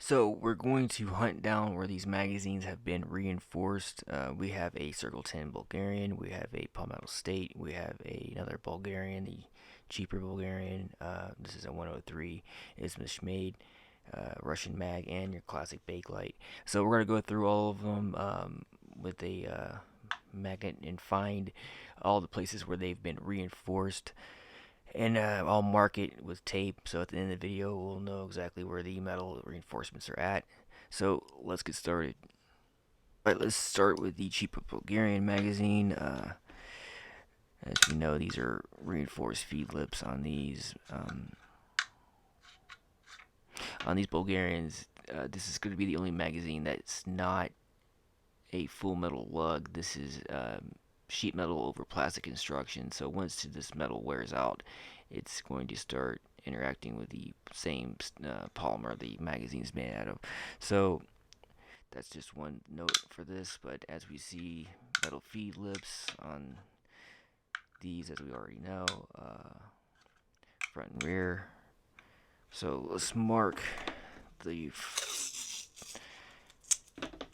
So we're going to hunt down where these magazines have been reinforced. We have a Circle 10 Bulgarian, we have a Palmetto State, we have another Bulgarian, the cheaper Bulgarian. This is a 103 Izhmash made Russian mag, and your classic Bakelite. So we're going to go through all of them with a magnet and find all the places where they've been reinforced, and I'll mark it with tape, so at the end of the video we'll know exactly where the metal reinforcements are at. So let's get started. Alright, let's start with the cheaper Bulgarian magazine. As you know, these are reinforced feed lips on these Bulgarians. This is going to be the only magazine that's not a full metal lug. This is sheet metal over plastic construction. So once this metal wears out, it's going to start interacting with the same polymer the magazine is made out of. So that's just one note for this. But as we see, metal feed lips on these, as we already know, front and rear. So let's mark the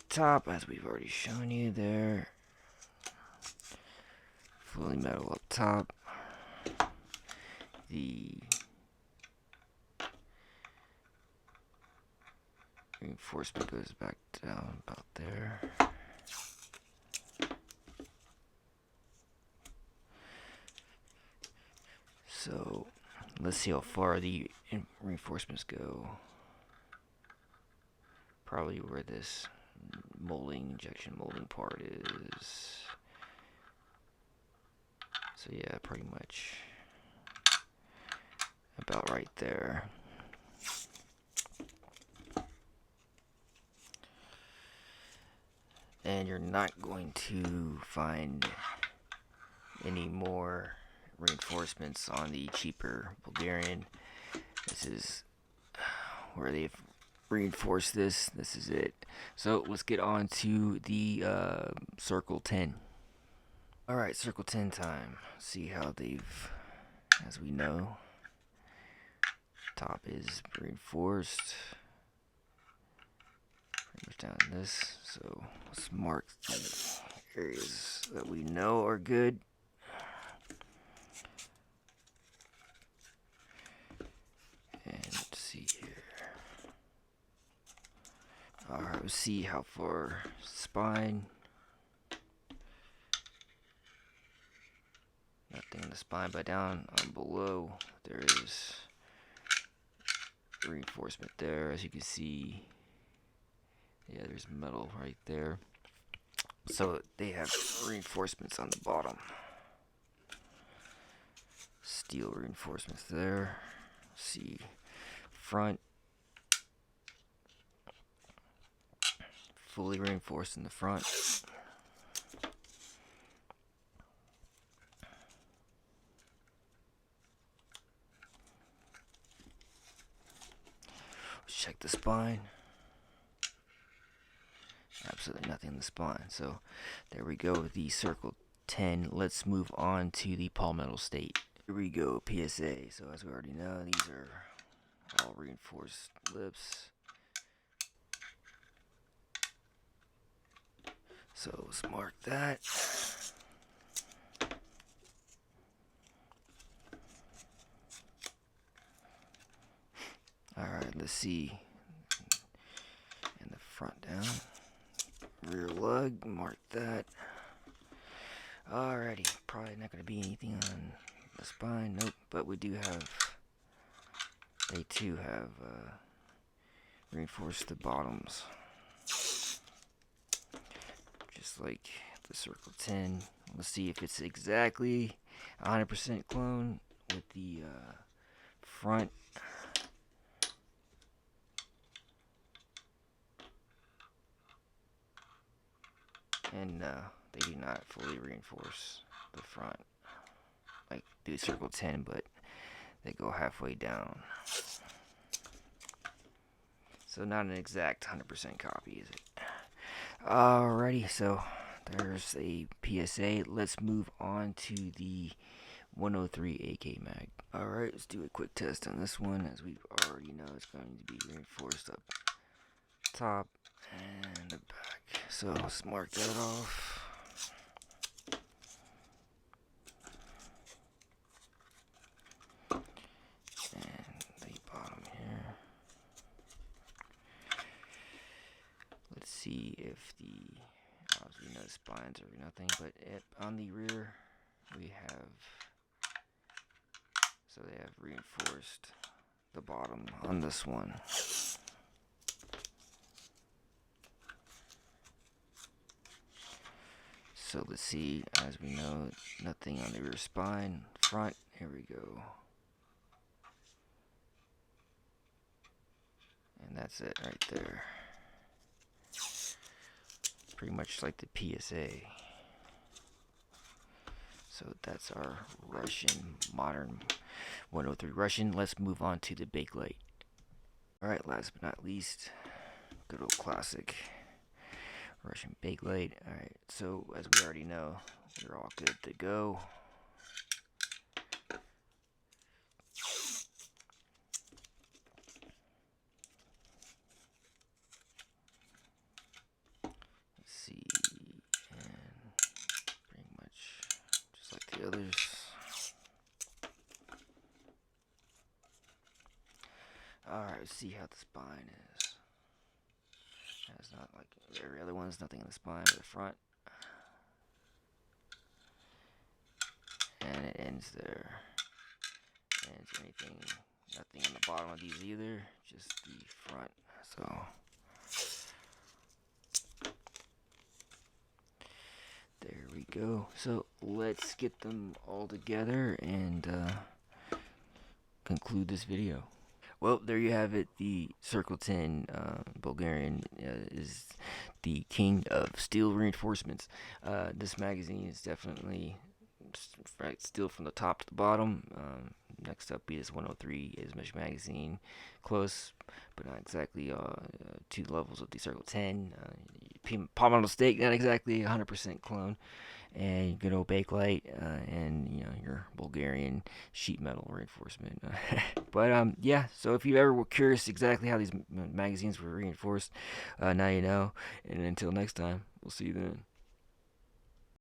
top, as we've already shown you there. Fully metal up top. The reinforcement goes back down about there. So let's see how far the reinforcements go. Probably where this injection molding part is. So yeah, pretty much about right there. And you're not going to find any more reinforcements on the cheaper Bulgarian. This is where they've reinforced this. This is it. So let's get on to the Circle 10. Alright, Circle 10 time. See how they've, as we know, top is reinforced. Pretty much down this. So let's mark the areas that we know are good. And see here. Alright, we'll see how far spine. Nothing in the spine, but down below there is reinforcement there. As you can see, yeah, there's metal right there. So they have reinforcements on the bottom. Steel reinforcements there. See, front fully reinforced in the front. Check the spine. Absolutely nothing in the spine. So there we go with the Circle 10. Let's move on to the Palmetto State. Here we go, PSA. So as we already know, these are all reinforced lips. So let's mark that. Alright, let's see. In the front down. Rear lug, mark that. Alrighty, probably not going to be anything on the spine. Nope, but we do have, they too have reinforced the bottoms. Just like the Circle 10. Let's see if it's exactly 100% clone with the front. And they do not fully reinforce the front like do Circle 10, but they go halfway down. So not an exact 100% copy, is it? Alrighty, so there's a PSA. Let's move on to the 103 AK mag. Alright, let's do a quick test on this one. As we already know, it's going to be reinforced up top and the back. So let's mark that off. And the bottom here. Let's see if the, obviously no spines or nothing, but on the rear we have, so they have reinforced the bottom on this one. So let's see, as we know, nothing on the rear spine. Front, here we go. And that's it right there. Pretty much like the PSA. So that's our Russian, modern 103 Russian. Let's move on to the Bakelite. Alright, last but not least, good old classic Russian Bakelite. Alright, so as we already know, they're all good to go. Let's see, and pretty much just like the others. Alright, let's see how the spine is. It's not like every other one, there's nothing in the spine or the front. And it ends there. And anything, nothing on the bottom of these either, just the front. So there we go. So let's get them all together and conclude this video. Well, there you have it. The Circle 10 Bulgarian is the king of steel reinforcements. This magazine is definitely steel from the top to the bottom. Next up, be this 103 Izhmash magazine. Close, but not exactly 2 levels of the Circle 10. Polymer steak, not exactly 100% clone. And good old Bakelite, and your Bulgarian sheet metal reinforcement. But yeah, so if you ever were curious exactly how these magazines were reinforced, now you know. And until next time, we'll see you then.